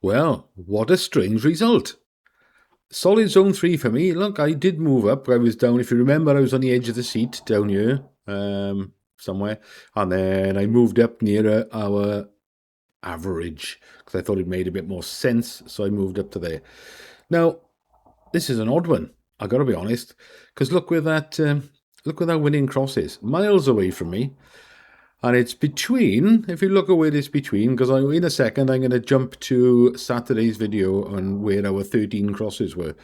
Well, what a strange result. Solid zone 3 for me. Look, I did move up. I was down, if you remember, I was on the edge of the seat down here somewhere. And then I moved up nearer our average because I thought it made a bit more sense. So I moved up to there. Now, this is an odd one. I got to be honest, because look where that winning cross is, miles away from me. And it's between, if you look at where it's between, because in a second I'm going to jump to Saturday's video on where our 13 crosses were.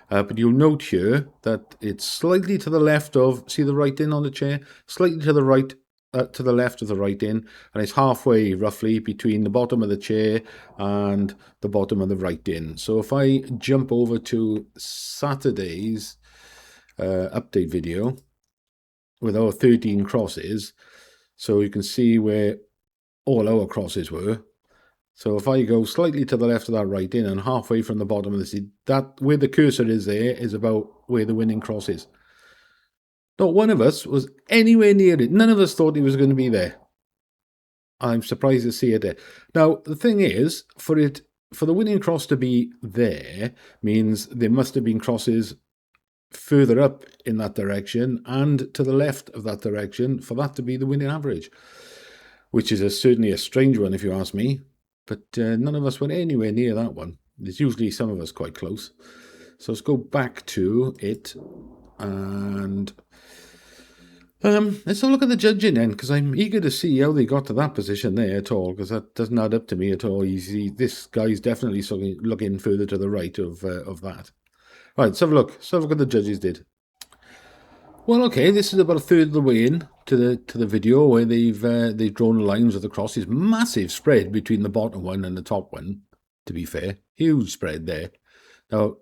But you'll note here that it's slightly to the left of, see the right in on the chair? Slightly to the right, to the left of the right in. And it's halfway, roughly, between the bottom of the chair and the bottom of the right in. So if I jump over to Saturday's update video with our 13 crosses, so you can see where all our crosses were. So if I go slightly to the left of that right in and halfway from the bottom of the seat, that where the cursor is there is about where the winning cross is. Not one of us was anywhere near it. None of us thought he was going to be there. I'm surprised to see it there. Now, the thing is, for the winning cross to be there means there must have been crosses further up in that direction and to the left of that direction for that to be the winning average, which is certainly a strange one if you ask me, but none of us went anywhere near that one. There's usually some of us quite close. So let's go back to it and let's have a look at the judging then, because I'm eager to see how they got to that position there at all, because that doesn't add up to me at all. This guy's definitely looking further to the right of that. Right, let's have a look. Let's have a look at what the judges did. Well, okay, this is about a third of the way in to the video where they've drawn the lines of the crosses. Massive spread between the bottom one and the top one, to be fair. Huge spread there. Now,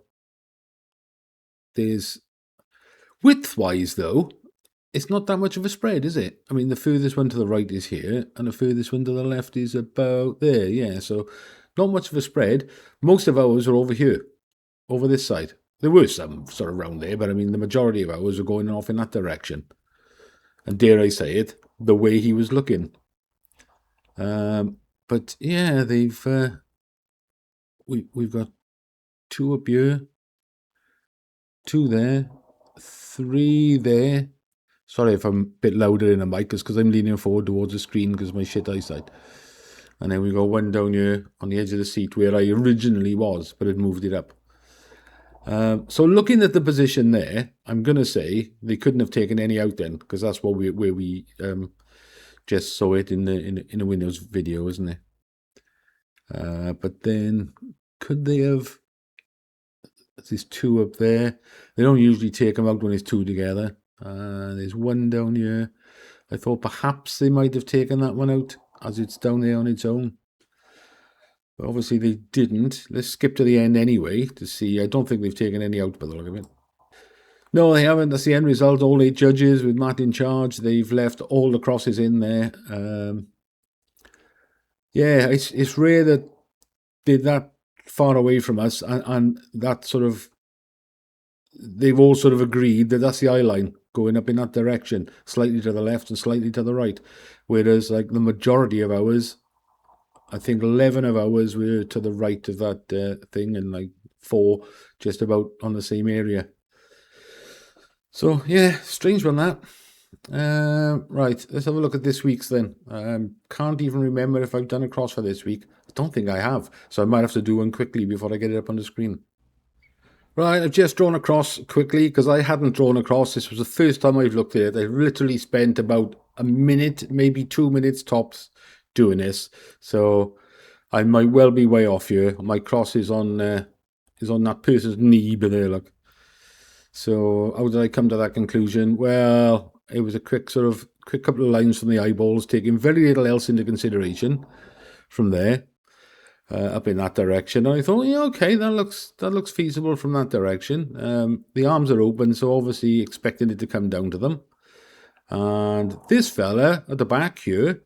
there's width-wise, though, it's not that much of a spread, is it? I mean, the furthest one to the right is here, and the furthest one to the left is about there, yeah. So, not much of a spread. Most of ours are over here, over this side. There were some sort of around there, but I mean, the majority of ours are going off in that direction. And dare I say it, the way he was looking. But yeah, we've got 2 up here, 2 there, 3 there. Sorry if I'm a bit louder in the mic, because I'm leaning forward towards the screen because of my shit eyesight. And then we got 1 down here on the edge of the seat where I originally was, but I'd moved it up. So looking at the position there, I'm going to say they couldn't have taken any out then, because that's where we just saw it in the Windows video, isn't it? But then could they have? There's 2 up there. They don't usually take them out when there's 2 together. There's 1 down here. I thought perhaps they might have taken that one out as it's down there on its own. But obviously they didn't. Let's skip to the end anyway to see. I don't think they've taken any out by the look of it. No, they haven't. That's the end result. All 8 judges with Matt in charge. They've left all the crosses in there. Yeah, it's rare that they're that far away from us, and that sort of, they've all sort of agreed that that's the eye line going up in that direction, slightly to the left and slightly to the right. Whereas, like, the majority of ours, I think 11 of ours were to the right of that thing, and like 4 just about on the same area. So, yeah, strange one that. Right, let's have a look at this week's then. Can't even remember if I've done a cross for this week. I don't think I have, so I might have to do one quickly before I get it up on the screen. Right, I've just drawn a cross quickly because I hadn't drawn a cross. This was the first time I've looked at it. I literally spent about a minute, maybe 2 minutes tops doing this. So I might well be way off here. My cross is on that person's knee, but there, look. So how did I come to that conclusion? Well, it was a quick couple of lines from the eyeballs, taking very little else into consideration from there. Up in that direction, and I thought, yeah, okay, that looks feasible from that direction. The arms are open, so obviously expecting it to come down to them. And this fella at the back here,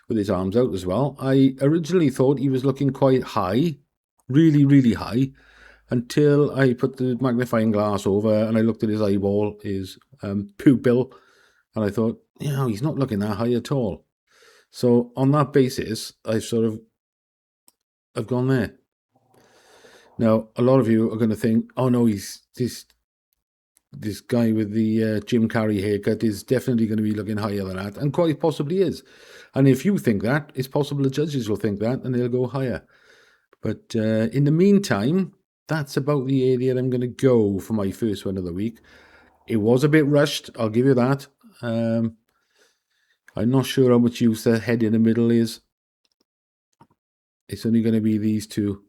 with his arms out as well, I originally thought he was looking quite high, really, really high, until I put the magnifying glass over and I looked at his eyeball, his pupil, and I thought, he's not looking that high at all. So on that basis, I've gone there. Now, a lot of you are going to think, oh no, he's this guy with the Jim Carrey haircut is definitely going to be looking higher than that, and quite possibly is. And if you think that, it's possible the judges will think that, and they'll go higher. But in the meantime, that's about the area I'm going to go for my first one of the week. It was a bit rushed, I'll give you that. I'm not sure how much use the head in the middle is. It's only going to be these two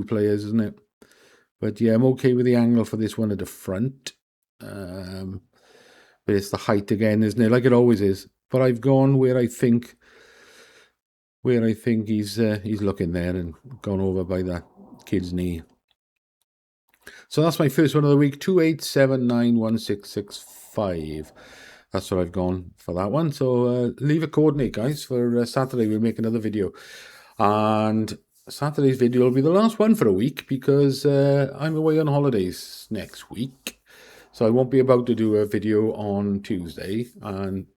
players, isn't it? But yeah, I'm okay with the angle for this one at the front. But it's the height again, isn't it? Like it always is. But I've gone where I think he's looking there, and gone over by that kid's knee. So that's my first one of the week, 28791665. That's what I've gone for that one. So leave a coordinate, guys, for Saturday. We'll make another video. And Saturday's video will be the last one for a week, because I'm away on holidays next week. So I won't be about to do a video on Tuesday, and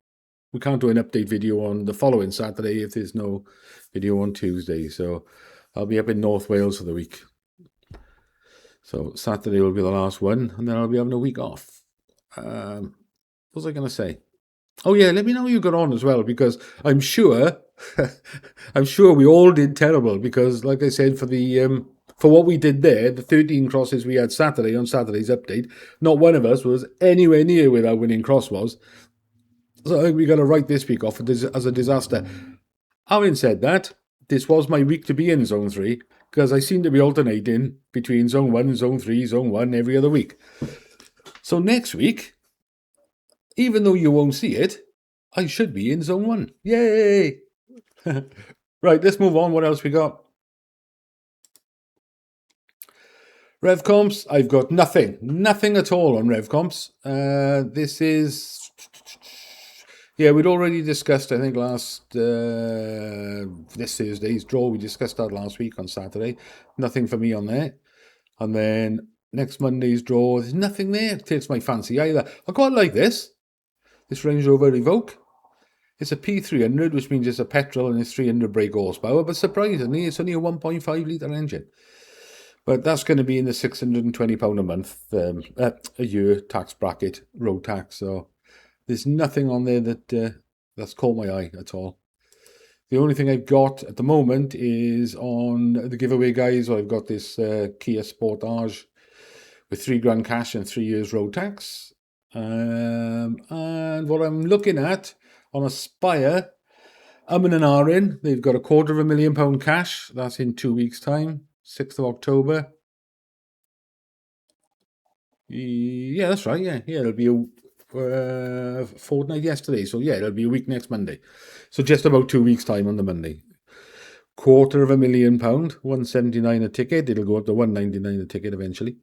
we can't do an update video on the following Saturday if there's no video on Tuesday. So I'll be up in North Wales for the week. So Saturday will be the last one, and then I'll be having a week off. What was I going to say? Oh yeah, let me know how you got on as well, because I'm sure we all did terrible, because like I said, for what we did there, the 13 crosses we had Saturday on Saturday's update, not one of us was anywhere near where our winning cross was. So I think we got to write this week off as a disaster. Having said that, this was my week to be in Zone 3, because I seem to be alternating between Zone 1, Zone 3, Zone 1 every other week. So next week, even though you won't see it, I should be in Zone 1. Yay! Right, let's move on. What else we got? Revcomps, I've got nothing at all on Revcomps. This is... Yeah, we'd already discussed, I think, this Thursday's draw. We discussed that last week on Saturday. Nothing for me on there. And then next Monday's draw, there's nothing there. It takes my fancy either. I quite like this Range Rover Evoque. It's a P300, which means it's a petrol and it's 300 brake horsepower. But surprisingly, it's only a 1.5 litre engine. But that's going to be in the £620 a month, a year tax bracket, road tax. So there's nothing on there that's caught my eye at all. The only thing I've got at the moment is on the giveaway, guys. I've got this Kia Sportage with £3,000 cash and 3 years road tax. And what I'm looking at on Aspire, and Arin, they've got £250,000 cash. That's in 2 weeks' time, 6th of October. Yeah, that's right. Yeah, it'll be a fortnight yesterday. So yeah, it'll be a week next Monday. So just about 2 weeks' time on the Monday. £250,000, £179 a ticket. It'll go up to £199 a ticket eventually.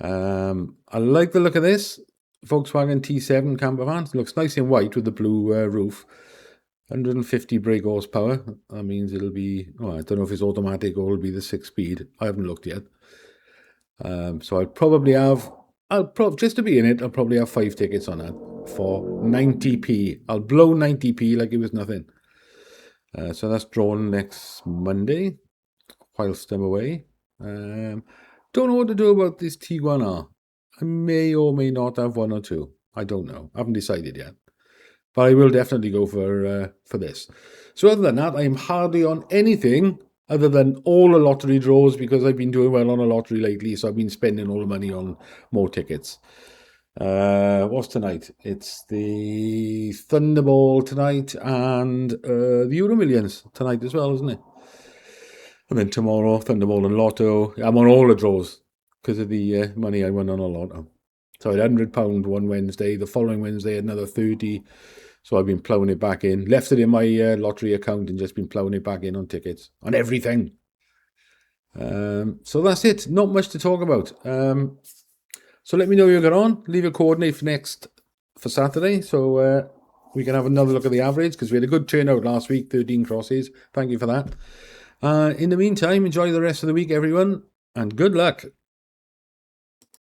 I like the look of this Volkswagen T7 camper van. It looks nice in white with the blue roof. 150 brake horsepower. That means it'll be, I don't know if it's automatic or it'll be the 6-speed. I haven't looked yet. So I'll probably have, just to be in it, I'll probably have 5 tickets on that for 90p. I'll blow 90p like it was nothing. So that's drawn next Monday, whilst I'm away. Don't know what to do about this T1R. I may or may not have 1 or 2. I don't know. I haven't decided yet. But I will definitely go for this. So other than that, I'm hardly on anything other than all the lottery draws, because I've been doing well on a lottery lately. So I've been spending all the money on more tickets. What's tonight? It's the Thunderball tonight and the Euro Millions tonight as well, isn't it? And then tomorrow, Thunderball and Lotto. I'm on all the draws because of the money I won on a Lotto. So I had £100 one Wednesday. The following Wednesday, another 30. So I've been ploughing it back in. Left it in my lottery account and just been ploughing it back in on tickets, on everything. So that's it. Not much to talk about. So let me know you got on. Leave a coordinate for Saturday, so we can have another look at the average, because we had a good turnout last week, 13 crosses. Thank you for that. In the meantime, enjoy the rest of the week, everyone, and good luck.